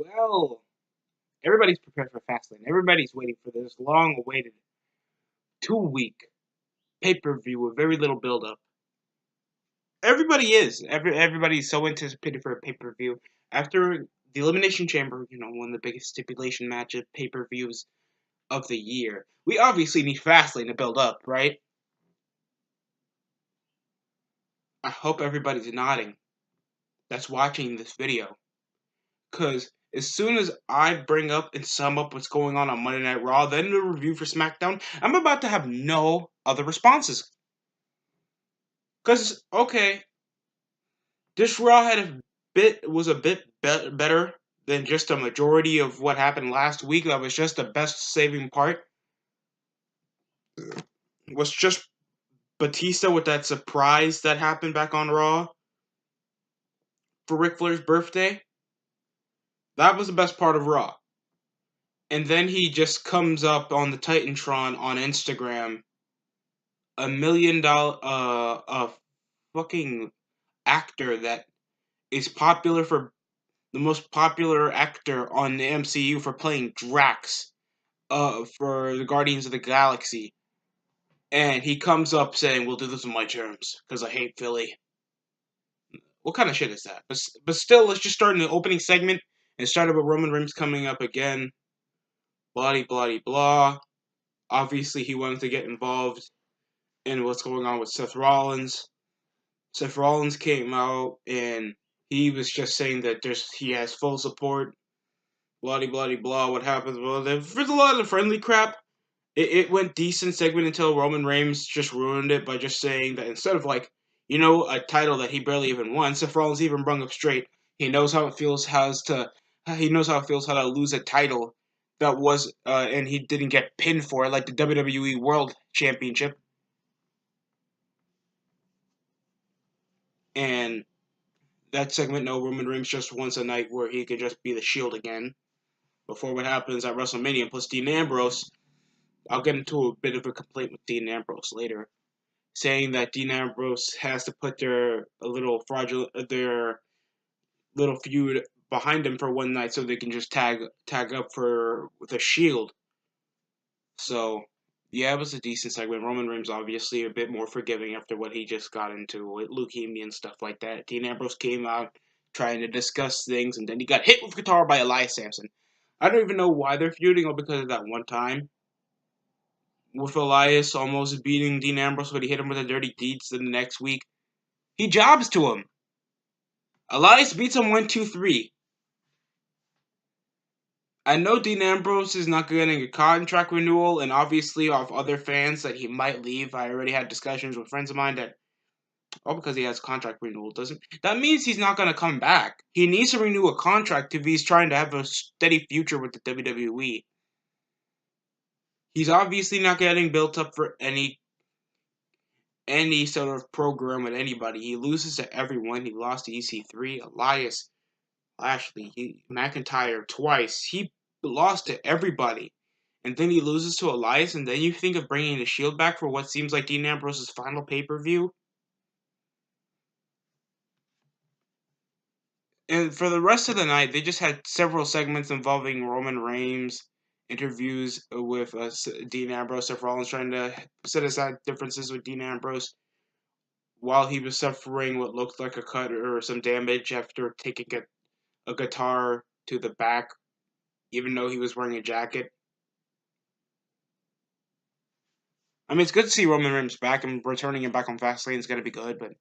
Well, everybody's prepared for Fastlane. Everybody's waiting for this long-awaited 2-week pay-per-view with very little build-up. Everybody is. Everybody's so anticipated for a pay-per-view. After the Elimination Chamber, one of the biggest stipulation matches, pay-per-views of the year, we obviously need Fastlane to build up, right? I hope everybody's nodding that's watching this video. Because as soon as I bring up and sum up what's going on Monday Night Raw, then the review for SmackDown, I'm about to have no other responses. Because, okay, this Raw was a bit better than just a majority of what happened last week. That was just the best saving part. Was just Batista with that surprise that happened back on Raw for Ric Flair's birthday. That was the best part of Raw. And then he just comes up on the Titantron on Instagram, $1 million, a fucking actor that is popular for the most popular actor on the MCU for playing Drax, for the Guardians of the Galaxy. And he comes up saying, "We'll do this on my terms, because I hate Philly." What kind of shit is that? But still, let's just start in the opening segment and start with Roman Reigns coming up again. Blah, blah, blah. Obviously, he wanted to get involved in what's going on with Seth Rollins. Seth Rollins came out and he was just saying that he has full support. Blah, blah, blah. What happens? Well, there's a lot of friendly crap. It went decent segment until Roman Reigns just ruined it by just saying that instead of a title that he barely even won, Seth Rollins even brung up straight. He knows how it feels how to lose a title that was and he didn't get pinned for it, like the WWE World Championship. And that segment, no, Roman Reigns just wants a night where he could just be the Shield again. Before what happens at WrestleMania, plus Dean Ambrose. I'll get into a bit of a complaint with Dean Ambrose later, saying that Dean Ambrose has to put their little feud behind him for one night so they can just tag up for the Shield. So yeah, it was a decent segment. Roman Reigns obviously a bit more forgiving after what he just got into with leukemia and stuff like that. Dean Ambrose came out trying to discuss things, and then he got hit with guitar by Elias Sampson. I don't even know why they're feuding, or because of that one time with Elias almost beating Dean Ambrose when he hit him with the dirty deeds. Then the next week, he jobs to him. Elias beats him 1-2-3. I know Dean Ambrose is not getting a contract renewal, and obviously off other fans that he might leave. I already had discussions with friends of mine that, because he has contract renewal, that means he's not going to come back. He needs to renew a contract if he's trying to have a steady future with the WWE. He's obviously not getting built up for any sort of program with anybody. He loses to everyone. He lost to EC3, Elias, Lashley, McIntyre twice. He lost to everybody. And then he loses to Elias, and then you think of bringing the Shield back for what seems like Dean Ambrose's final pay-per-view? And for the rest of the night, they just had several segments involving Roman Reigns, interviews with Dean Ambrose, Seth Rollins trying to set aside differences with Dean Ambrose while he was suffering what looked like a cut or some damage after taking a guitar to the back, even though he was wearing a jacket. I mean, it's good to see Roman Reigns back, and returning him back on Fastlane is going to be good, but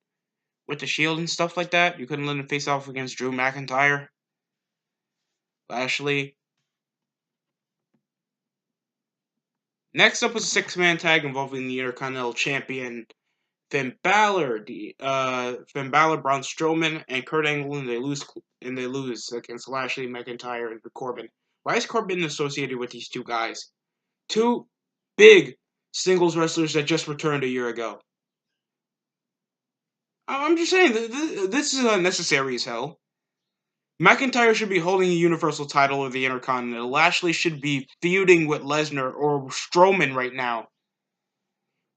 with the Shield and stuff like that, you couldn't let him face off against Drew McIntyre, Lashley. Next up was a six-man tag involving the Intercontinental Champion Finn Balor, Braun Strowman, and Kurt Angle, and they lose against Lashley, McIntyre, and Corbin. Why is Corbin associated with these two guys? Two big singles wrestlers that just returned a year ago. I'm just saying, this is unnecessary as hell. McIntyre should be holding the Universal title or the Intercontinental. Lashley should be feuding with Lesnar or Strowman right now.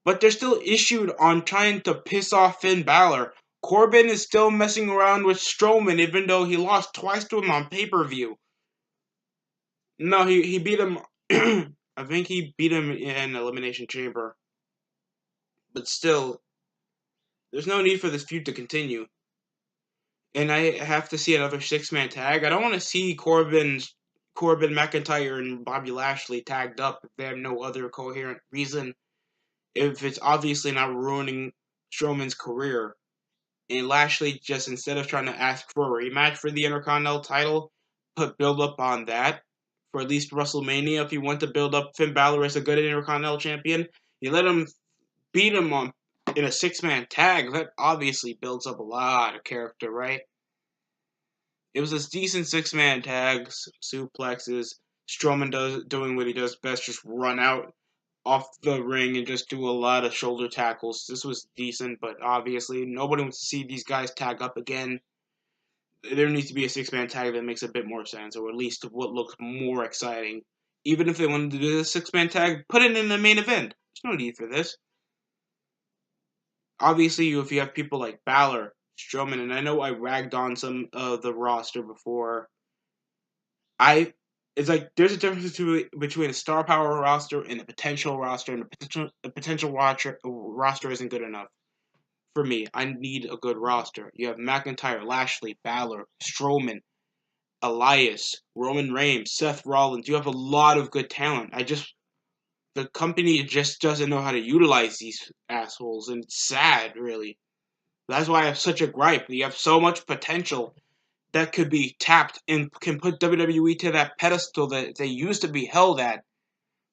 But they're still issued on trying to piss off Finn Balor. Corbin is still messing around with Strowman even though he lost twice to him on pay-per-view. No, he beat him. I think he beat him in Elimination Chamber. But still, there's no need for this feud to continue. And I have to see another six-man tag. I don't want to see Corbin McIntyre and Bobby Lashley tagged up if they have no other coherent reason. If it's obviously not ruining Strowman's career. And Lashley just, instead of trying to ask for a rematch for the Intercontinental title, put build up on that for at least WrestleMania. If you want to build up Finn Balor as a good Intercontinental champion, you let him beat him on in a six-man tag. That obviously builds up a lot of character, right? It was a decent six-man tag, suplexes. Strowman doing what he does best, just run out off the ring and just do a lot of shoulder tackles. This was decent, but obviously nobody wants to see these guys tag up again. There needs to be a six-man tag that makes a bit more sense, or at least what looks more exciting. Even if they wanted to do the six-man tag, put it in the main event. There's no need for this. Obviously, if you have people like Balor, Strowman, and I know I ragged on some of the roster before. It's like there's a difference between a star power roster and a potential roster, and a potential roster isn't good enough for me. I need a good roster. You have McIntyre, Lashley, Balor, Strowman, Elias, Roman Reigns, Seth Rollins. You have a lot of good talent. The company just doesn't know how to utilize these assholes, and it's sad, really. That's why I have such a gripe. You have so much potential that could be tapped and can put WWE to that pedestal that they used to be held at.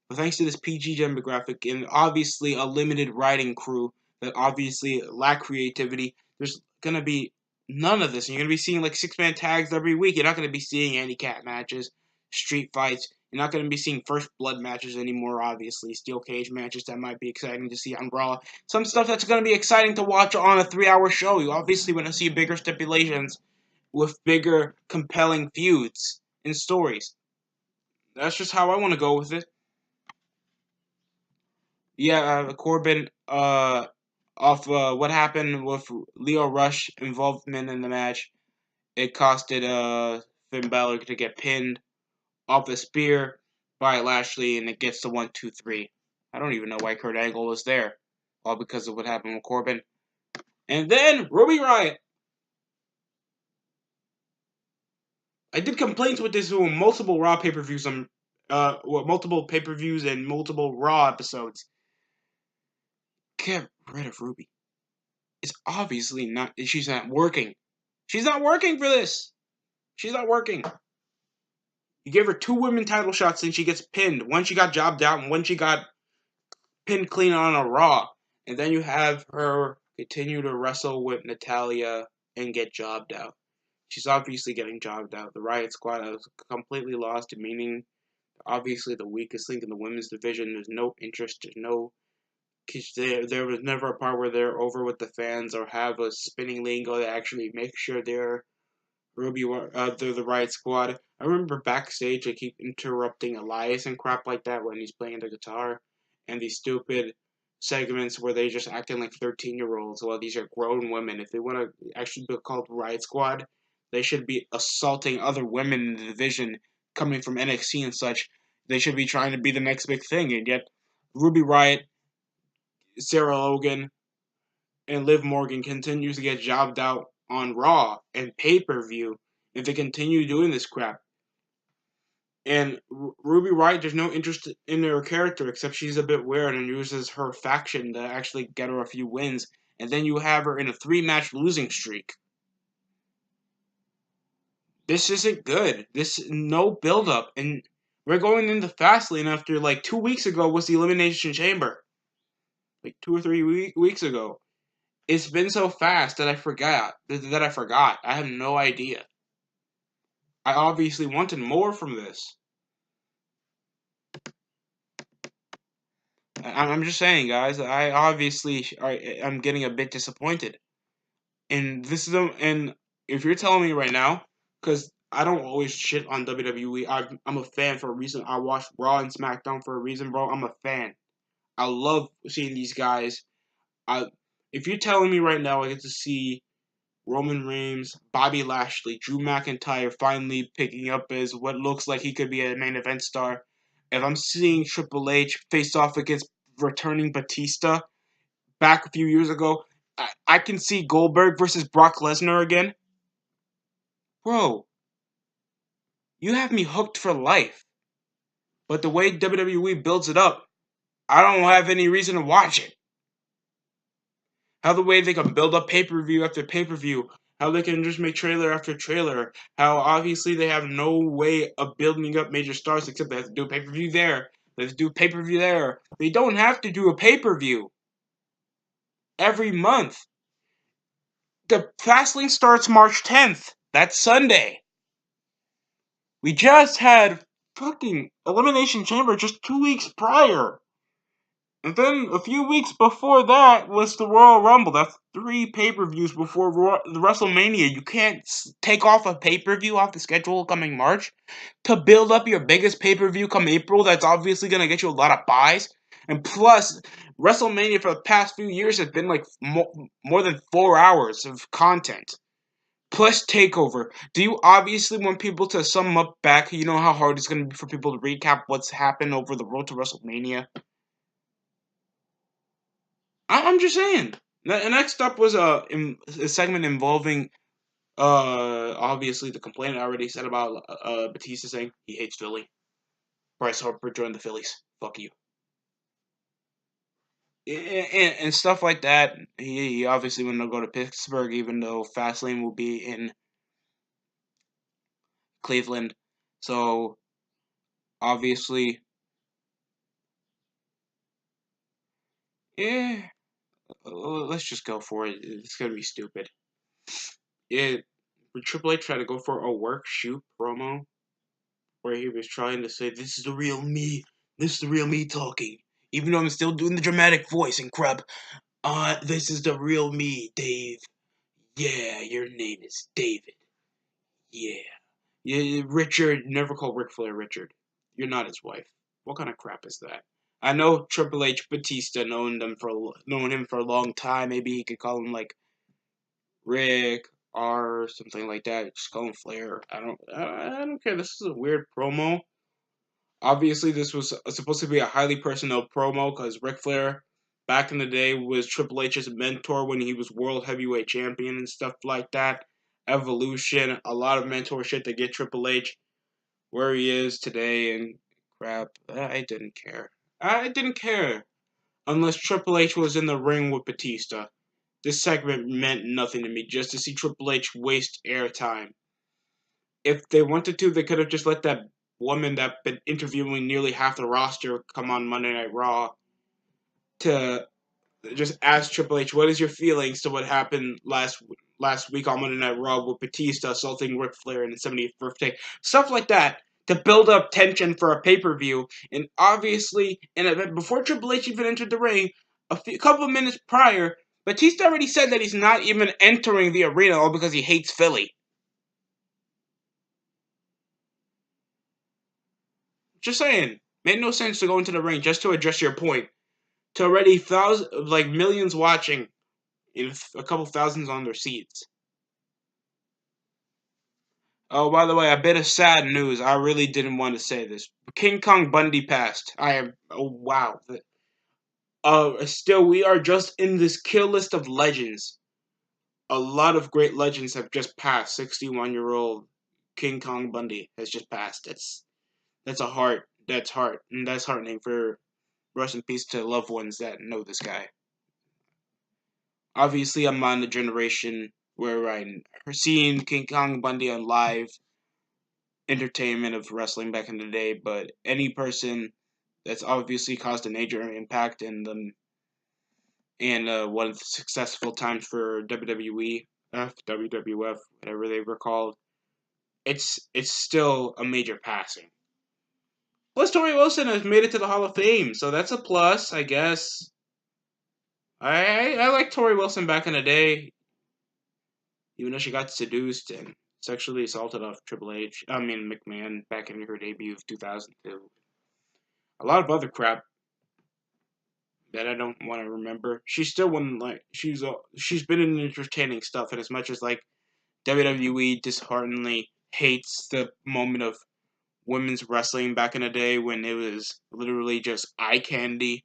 But thanks to this PG demographic and obviously a limited writing crew that obviously lack creativity, there's going to be none of this. And you're going to be seeing like six-man tags every week. You're not going to be seeing handicap matches, street fights. You're not going to be seeing first blood matches anymore, obviously. Steel cage matches that might be exciting to see on Raw. Some stuff that's going to be exciting to watch on a 3-hour show. You obviously want to see bigger stipulations with bigger, compelling feuds and stories. That's just how I want to go with it. Yeah, Corbin, off what happened with Leo Rush involvement in the match, it costed Finn Balor to get pinned off a spear by Lashley, and it gets the 1-2-3. I don't even know why Kurt Angle was there, all because of what happened with Corbin. And then Ruby Riott. I did complaints with this with multiple Raw pay-per-views multiple pay-per-views and multiple Raw episodes. Get rid of Ruby. It's obviously not. She's not working. She's not working for this. She's not working. You gave her 2 women title shots and she gets pinned. One she got jobbed out and one she got pinned clean on a Raw. And then you have her continue to wrestle with Natalya and get jobbed out. She's obviously getting jobbed out. The Riot Squad has completely lost meaning. Obviously the weakest link in the women's division. There's no interest. There's no... There was never a part where they're over with the fans or have a spinning lingo that actually makes sure they're they're the Riot Squad. I remember backstage they keep interrupting Elias and crap like that when he's playing the guitar, and these stupid segments where they just acting like 13-year-olds. Well, these are grown women. If they want to actually be called Riot Squad, they should be assaulting other women in the division coming from NXT and such. They should be trying to be the next big thing, and yet Ruby Riott, Sarah Logan, and Liv Morgan continues to get jobbed out on Raw and pay-per-view if they continue doing this crap. And Ruby Riott, there's no interest in her character except she's a bit weird and uses her faction to actually get her a few wins. And then you have her in a 3-match losing streak. This isn't good. No build-up. And we're going into Fastlane after, like, 2 weeks ago was the Elimination Chamber. Like, 2 or 3 weeks ago. It's been so fast that I forgot. I have no idea. I obviously wanted more from this. I'm just saying, guys. I'm getting a bit disappointed. And and if you're telling me right now, because I don't always shit on WWE. I'm a fan for a reason. I watch Raw and SmackDown for a reason, bro. I'm a fan. I love seeing these guys. If you're telling me right now I get to see Roman Reigns, Bobby Lashley, Drew McIntyre finally picking up as what looks like he could be a main event star. If I'm seeing Triple H face off against returning Batista back a few years ago, I can see Goldberg versus Brock Lesnar again. Bro, you have me hooked for life. But the way WWE builds it up, I don't have any reason to watch it. How the way they can build up pay-per-view after pay-per-view, how they can just make trailer after trailer, how obviously they have no way of building up major stars except they have to do a pay-per-view there, they have to do a pay-per-view there. They don't have to do a pay-per-view every month. The Fastlane starts March 10th. That's Sunday. We just had fucking Elimination Chamber just 2 weeks prior. And then a few weeks before that was the Royal Rumble. That's 3 pay-per-views before the WrestleMania. You can't take off a pay-per-view off the schedule coming March to build up your biggest pay-per-view come April. That's obviously going to get you a lot of buys. And plus, WrestleMania for the past few years has been like more than 4 hours of content. Plus TakeOver. Do you obviously want people to sum up back? You know how hard it's going to be for people to recap what's happened over the road to WrestleMania? I'm just saying. Next up was a segment involving obviously the complaint I already said about Batista saying he hates Philly. Bryce Harper joined the Phillies. Fuck you. And stuff like that. He obviously wanted to go to Pittsburgh, even though Fastlane will be in Cleveland. So obviously, yeah. Let's just go for it. It's gonna be stupid. It Triple H tried to go for a work shoot promo where he was trying to say, "This is the real me. This is the real me talking." Even though I'm still doing the dramatic voice and crap. This is the real me, Dave. Yeah, your name is David. Yeah. Yeah, Richard. Never call Ric Flair Richard. You're not his wife. What kind of crap is that? I know Triple H Batista known him for a long time. Maybe he could call him like Rick or something like that. Just call him Flair. I don't care. This is a weird promo. Obviously, this was supposed to be a highly personal promo because Ric Flair, back in the day, was Triple H's mentor when he was World Heavyweight Champion and stuff like that. Evolution, a lot of mentor shit to get Triple H where he is today and crap. I didn't care. I didn't care unless Triple H was in the ring with Batista. This segment meant nothing to me just to see Triple H waste airtime. If they wanted to, they could have just let that woman that been interviewing nearly half the roster come on Monday Night Raw to just ask Triple H, what is your feelings to what happened last week on Monday Night Raw with Batista assaulting Ric Flair in his 70th birthday? Stuff like that to build up tension for a pay-per-view. And obviously, before Triple H even entered the ring, a couple of minutes prior, Batista already said that he's not even entering the arena all because he hates Philly. Just saying. Made no sense to go into the ring just to address your point. To already millions watching, and a couple thousands on their seats. Oh, by the way, a bit of sad news. I really didn't want to say this. King Kong Bundy passed. I am. Oh wow. Still, we are just in this kill list of legends. A lot of great legends have just passed. 61-year-old King Kong Bundy has just passed. That's a heart. That's heart, and that's heartening for rest in peace to loved ones that know this guy. Obviously, I'm on the generation where I'm seeing King Kong Bundy on live entertainment of wrestling back in the day, but any person that's obviously caused a major impact in them and one of the successful times for WWE, WWF, whatever they were called, it's still a major passing. Plus, Tori Wilson has made it to the Hall of Fame, so that's a plus, I guess. I like Tori Wilson back in the day, even though she got seduced and sexually assaulted off McMahon back in her debut of 2002. A lot of other crap. that I don't want to remember. She's still one like she's been in entertaining stuff, and as much as like WWE dishearteningly hates the moment of women's wrestling back in the day when it was literally just eye candy,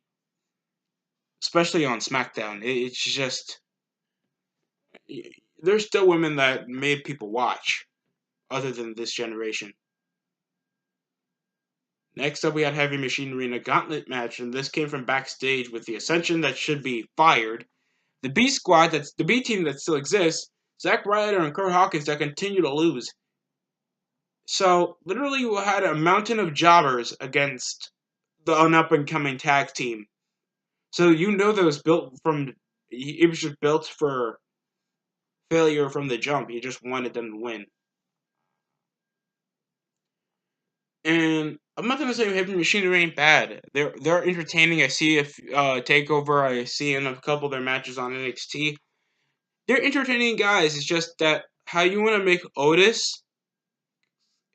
especially on SmackDown. It's just there's still women that made people watch, other than this generation. Next up, we had Heavy Machinery in a gauntlet match, and this came from backstage with the Ascension that should be fired, the B Squad, that's the B team that still exists, Zack Ryder and Kurt Hawkins that continue to lose. So literally, you had a mountain of jobbers against the up and coming tag team. So you know that was built from. It was just built for failure from the jump. You just wanted them to win. And I'm not gonna say Heavy Machinery ain't bad. They're entertaining. I see if Takeover. I see in a couple of their matches on NXT. They're entertaining guys. It's just that how you want to make Otis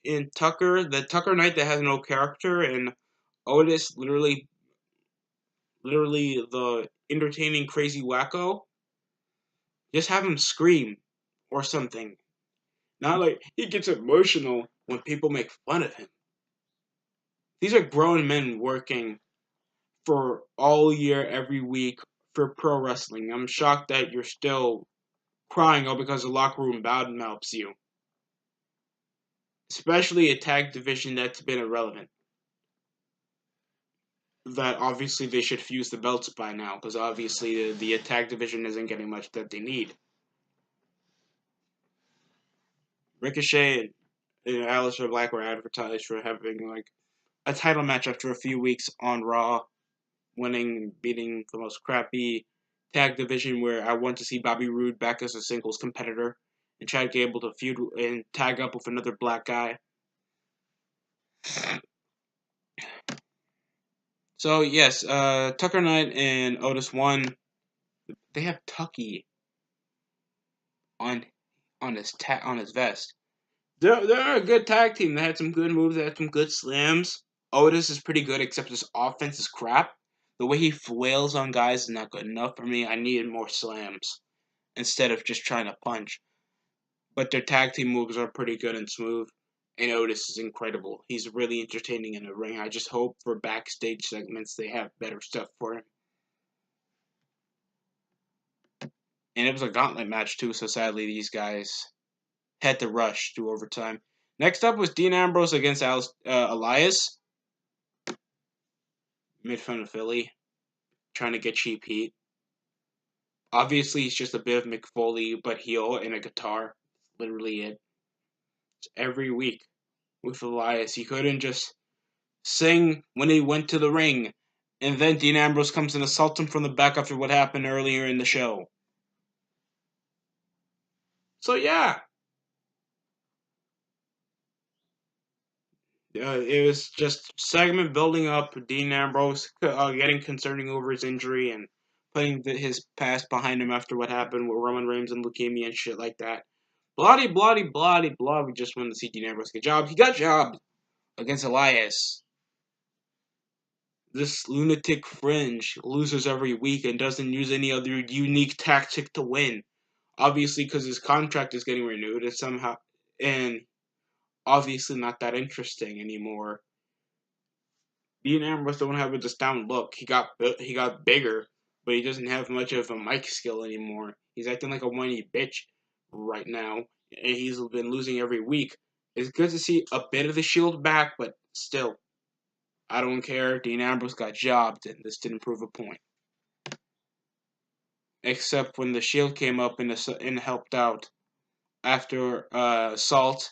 and Tucker, the Tucker Knight that has no character, and Otis literally the entertaining crazy wacko. Just have him scream or something. Not like he gets emotional when people make fun of him. These are grown men working for all year, every week for pro wrestling. I'm shocked that you're still crying all because the locker room bad mouths you. Especially a tag division that's been irrelevant. That obviously they should fuse the belts by now, because obviously the tag division isn't getting much that they need. Ricochet and Aleister Black were advertised for having like a title match after a few weeks on Raw, beating the most crappy tag division where I want to see Bobby Roode back as a singles competitor and Chad Gable to feud and tag up with another black guy. So yes, Tucker Knight and Otis won. They have Tucky on his vest. They're a good tag team. They had some good moves. They had some good slams. Otis is pretty good, except his offense is crap. The way he flails on guys is not good enough for me. I needed more slams instead of just trying to punch. But their tag team moves are pretty good and smooth. And Otis is incredible. He's really entertaining in the ring. I just hope for backstage segments they have better stuff for him. And it was a gauntlet match too, so sadly these guys had to rush to overtime. Next up was Dean Ambrose against Elias. Mid fun of Philly, trying to get cheap heat. Obviously, he's just a bit of Mick Foley, but heel and a guitar. Literally it. It's every week with Elias. He couldn't just sing when he went to the ring, and then Dean Ambrose comes and assaults him from the back after what happened earlier in the show. So yeah, it was just segment building up. Dean Ambrose getting concerning over his injury and putting his past behind him after what happened with Roman Reigns and leukemia and shit like that. Bloody, bloody, bloody, blah. We just wanted to see Dean Ambrose get jobbed. He got jobbed against Elias. This lunatic fringe loses every week and doesn't use any other unique tactic to win. Obviously, because his contract is getting renewed, and obviously not that interesting anymore. Dean Ambrose don't have a just down look. He got bigger, but he doesn't have much of a mic skill anymore. He's acting like a whiny bitch right now, and he's been losing every week. It's good to see a bit of the Shield back, but still, I don't care. Dean Ambrose got jobbed, and this didn't prove a point. Except when the Shield came up and helped out after Salt,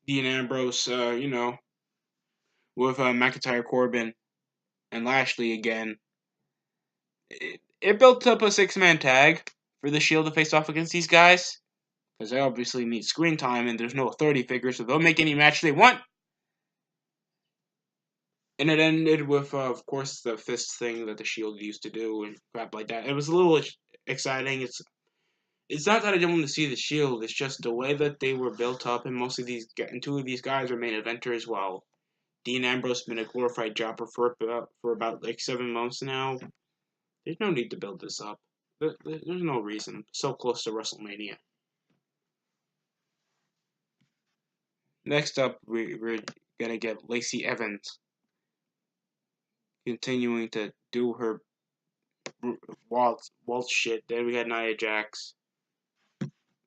Dean Ambrose, with McIntyre, Corbin, and Lashley again. It built up a 6-man tag for the Shield to face off against these guys. Because they obviously need screen time and there's no authority figure, so they'll make any match they want. And it ended with, of course, the fist thing that the Shield used to do and crap like that. It was a little exciting. It's not that I don't want to see the Shield. It's just the way that they were built up, and two of these guys are main eventers, while Dean Ambrose been a glorified jobber for about like 7 months now. There's no need to build this up. There's no reason. So close to WrestleMania. Next up, we're gonna get Lacey Evans continuing to do her waltz shit. Then we had Nia Jax.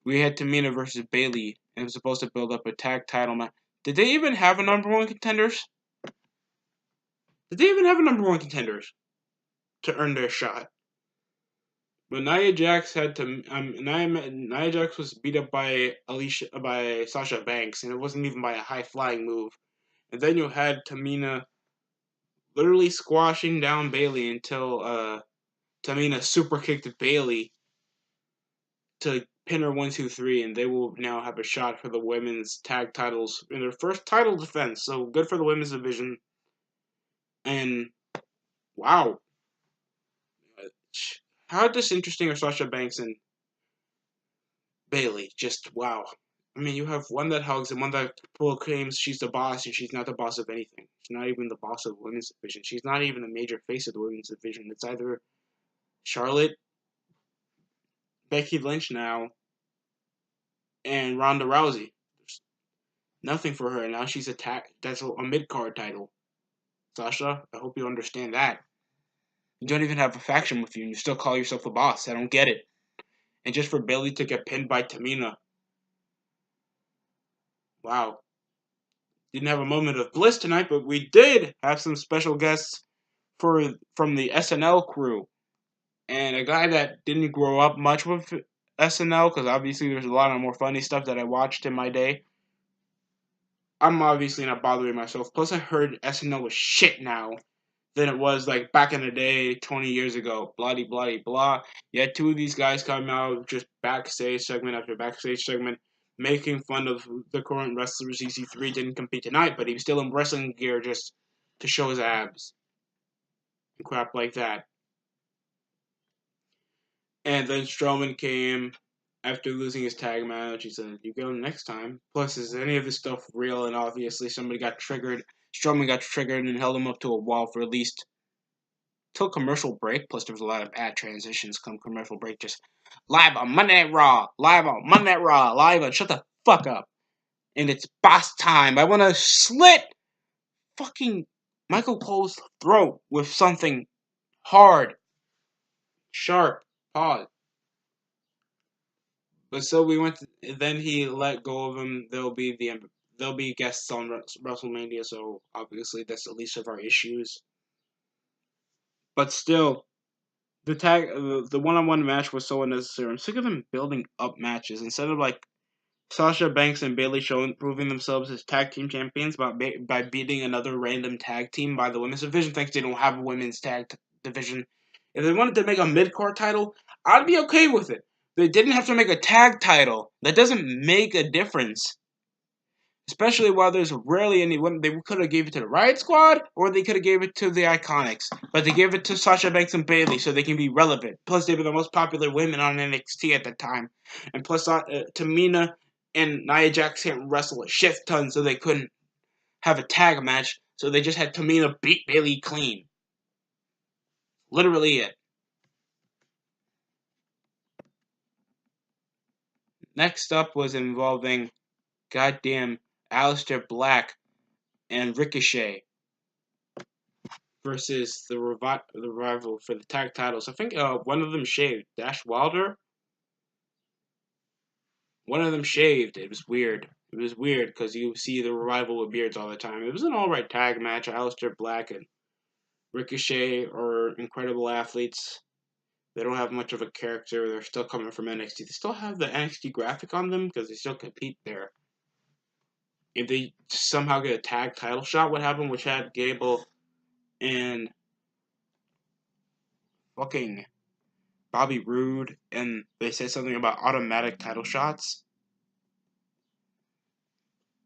We had Tamina versus Bayley, and it was supposed to build up a tag title match. Did they even have a number one contenders? Did they even have a number one contenders to earn their shot? But Nia Jax had to. Nia Jax was beat up by Sasha Banks, and it wasn't even by a high flying move. And then you had Tamina literally squashing down Bayley until Tamina super kicked Bayley to pin her 1-2-3, and they will now have a shot for the women's tag titles in their first title defense. So good for the women's division. And wow, how disinteresting are Sasha Banks and Bayley? Just wow. I mean, you have one that hugs and one that proclaims she's the boss, and she's not the boss of anything. She's not even the boss of the women's division. She's not even a major face of the women's division. It's either Charlotte, Becky Lynch now, and Ronda Rousey. There's nothing for her, and now she's attacked. That's a mid-card title. Sasha, I hope you understand that. You don't even have a faction with you, and you still call yourself a boss. I don't get it. And just for Bayley to get pinned by Tamina. Wow. Didn't have a moment of bliss tonight, but we did have some special guests from the SNL crew. And a guy that didn't grow up much with SNL, because obviously there's a lot of more funny stuff that I watched in my day. I'm obviously not bothering myself. Plus, I heard SNL was shit now than it was like back in the day, 20 years ago. Bloody, bloody, blah. You had two of these guys come out just backstage segment after backstage segment, making fun of the current wrestlers. EC3 didn't compete tonight, but he was still in wrestling gear just to show his abs and crap like that. And then Strowman came after losing his tag match. He said, "You go next time." Plus, is any of this stuff real? And obviously, somebody got triggered. Strowman got triggered and held him up to a wall for at least till commercial break. Plus, there was a lot of ad transitions come commercial break. Just live on Monday Night Raw, live on Monday Night Raw, live on. Shut the fuck up. And it's boss time. I want to slit fucking Michael Cole's throat with something hard, sharp. Pause. But so we went. Then he let go of him. There'll be guests on WrestleMania. So obviously that's the least of our issues. But still, the one-on-one match was so unnecessary. I'm sick of them building up matches instead of like Sasha Banks and Bayley proving themselves as tag team champions by beating another random tag team by the women's division. Thanks, they don't have a women's division. If they wanted to make a mid-card title, I'd be okay with it. They didn't have to make a tag title. That doesn't make a difference. Especially while there's rarely any women. They could have gave it to the Riot Squad, or they could have gave it to the Iconics. But they gave it to Sasha Banks and Bayley so they can be relevant. Plus, they were the most popular women on NXT at the time. And plus, Tamina and Nia Jax can't wrestle a shit ton, so they couldn't have a tag match. So they just had Tamina beat Bayley clean. Literally it. Next up was involving goddamn Aleister Black and Ricochet versus the Revival for the tag titles. I think one of them shaved. Dash Wilder? One of them shaved. It was weird. It was weird because you see the Revival with beards all the time. It was an alright tag match. Aleister Black and Ricochet are incredible athletes. They don't have much of a character. They're still coming from NXT. They still have the NXT graphic on them because they still compete there. If they somehow get a tag title shot, what happened with Chad Gable and fucking Bobby Roode, and they said something about automatic title shots,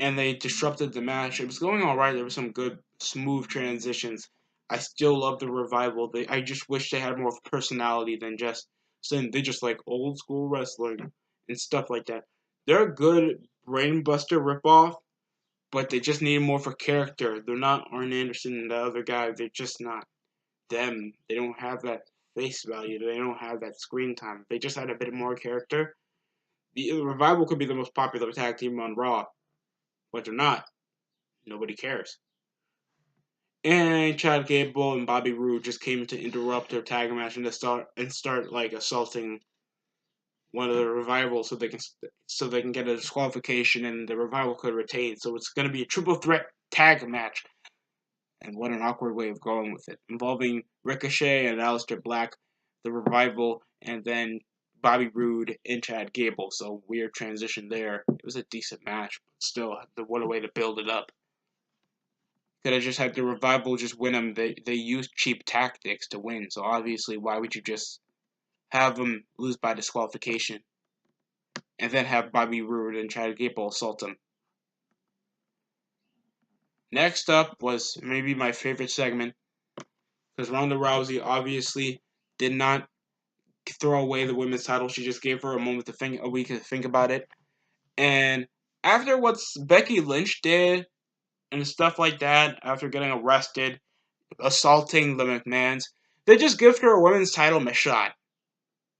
and they disrupted the match. It was going alright. There were some good, smooth transitions. I still love the Revival. I just wish they had more personality than just saying they just like old school wrestling and stuff like that. They're a good brainbuster ripoff but they just need more for character. They're not Arn Anderson and the other guy. They're just not them. They don't have that face value. They don't have that screen time. If they just had a bit more character, the Revival could be the most popular tag team on Raw, but they're not. Nobody cares. And Chad Gable and Bobby Roode just came to interrupt their tag match and to start like assaulting one of the Revival so they can get a disqualification and the Revival could retain. So it's going to be a triple threat tag match. And what an awkward way of going with it, involving Ricochet and Aleister Black, the Revival, and then Bobby Roode and Chad Gable. So weird transition there. It was a decent match, but still, what a way to build it up. Could have just had the Revival just win them. They used cheap tactics to win, so obviously why would you just have them lose by disqualification and then have Bobby Roode and Chad Gable assault them? Next up was maybe my favorite segment, because Ronda Rousey obviously did not throw away the women's title. She just gave her a week to think about it. And after what Becky Lynch did and stuff like that, after getting arrested, assaulting the McMahons, they just give her a women's title a shot.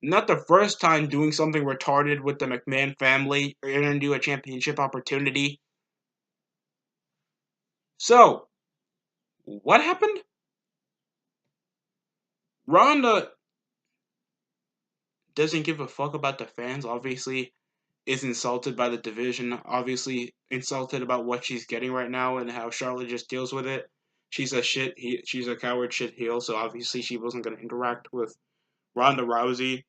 Not the first time doing something retarded with the McMahon family or into a championship opportunity. So, what happened? Ronda doesn't give a fuck about the fans, obviously is insulted by the division, obviously insulted about what she's getting right now and how Charlotte just deals with it. She's a coward shit heel, so obviously she wasn't going to interact with Ronda Rousey.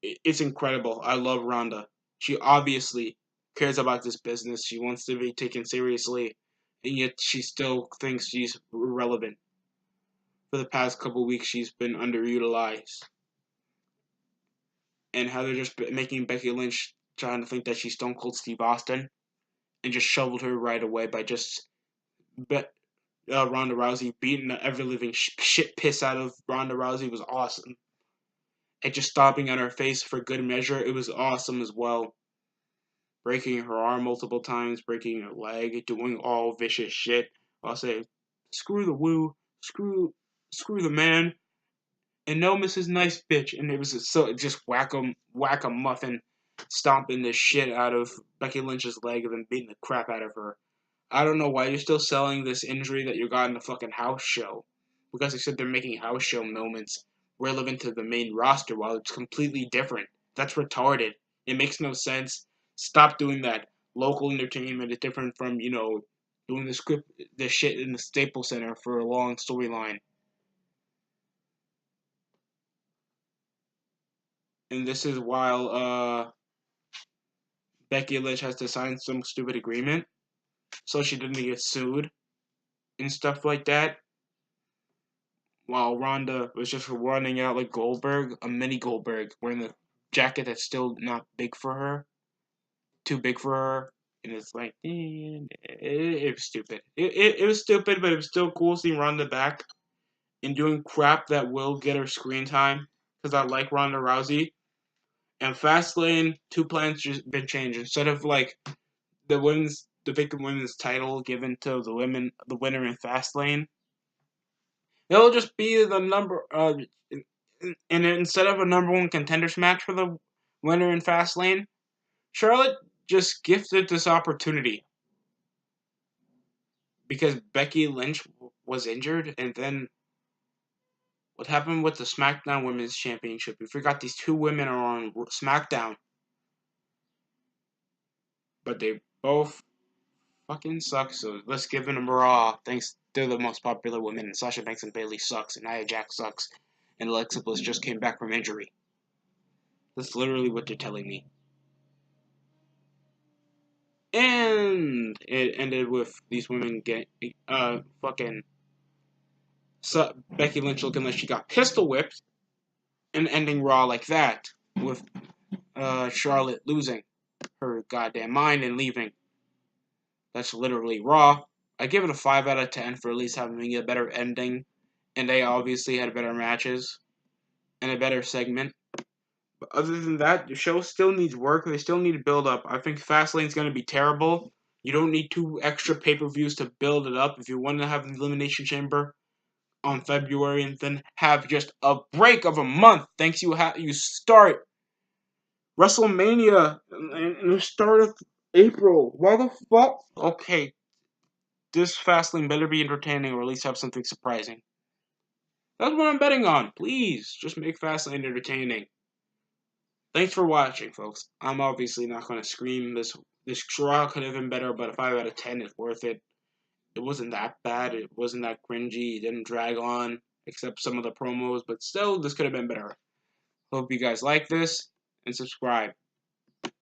It's incredible. I love Ronda. She obviously cares about this business. She wants to be taken seriously, and yet she still thinks she's irrelevant. For the past couple weeks, she's been underutilized. And how they're just making Becky Lynch trying to think that she's Stone Cold Steve Austin, and just shoveled her right away by just Ronda Rousey beating the ever living shit piss out of Ronda Rousey was awesome. And just stomping on her face for good measure, it was awesome as well. Breaking her arm multiple times, breaking her leg, doing all vicious shit. I'll say, screw the woo, screw the man, and no Mrs. Nice Bitch. And it was just whack a muffin, stomping the shit out of Becky Lynch's leg and then beating the crap out of her. I don't know why you're still selling this injury that you got in the fucking house show. Because they said they're making house show moments relevant to the main roster while it's completely different. That's retarded. It makes no sense. Stop doing that. Local entertainment is different from, doing the shit in the Staples Center for a long storyline. And this is while Becky Lynch has to sign some stupid agreement so she didn't get sued and stuff like that. While Ronda was just running out like Goldberg, a mini Goldberg, wearing the jacket that's still not big for her, too big for her, and it's like, it was stupid. It was stupid, but it was still cool seeing Ronda back and doing crap that will get her screen time, because I like Ronda Rousey. And Fastlane, two plans just been changed. Instead of like the vacant women's title given to the winner in Fastlane, it'll just be the number. And instead of a number one contenders match for the winner in Fastlane, Charlotte just gifted this opportunity because Becky Lynch was injured, and then what happened with the SmackDown Women's Championship? We forgot these two women are on SmackDown, but they both fucking suck. So let's give them a Raw. Thanks, they're the most popular women, and Sasha Banks and Bayley sucks, and Nia Jax sucks, and Alexa Bliss just came back from injury. That's literally what they're telling me. And it ended with these women getting fucking Becky Lynch looking like she got pistol whipped, and ending Raw like that with Charlotte losing her goddamn mind and leaving. That's literally Raw. I give it a 5 out of 10 for at least having a better ending, and they obviously had better matches and a better segment. But other than that, the show still needs work. They still need to build up. I think Fastlane's going to be terrible. You don't need 2 extra pay-per-views to build it up. If you want to have the Elimination Chamber on February and then have just a break of a month, thanks you start WrestleMania in the start of April. Why the fuck? Okay, this Fastlane better be entertaining or at least have something surprising. That's what I'm betting on. Please, just make Fastlane entertaining. Thanks for watching, folks. I'm obviously not going to scream this draw could have been better, but a 5 out of 10 is worth it. It wasn't that bad. It wasn't that cringy. It didn't drag on, except some of the promos, but still, this could have been better. Hope you guys like this, and subscribe.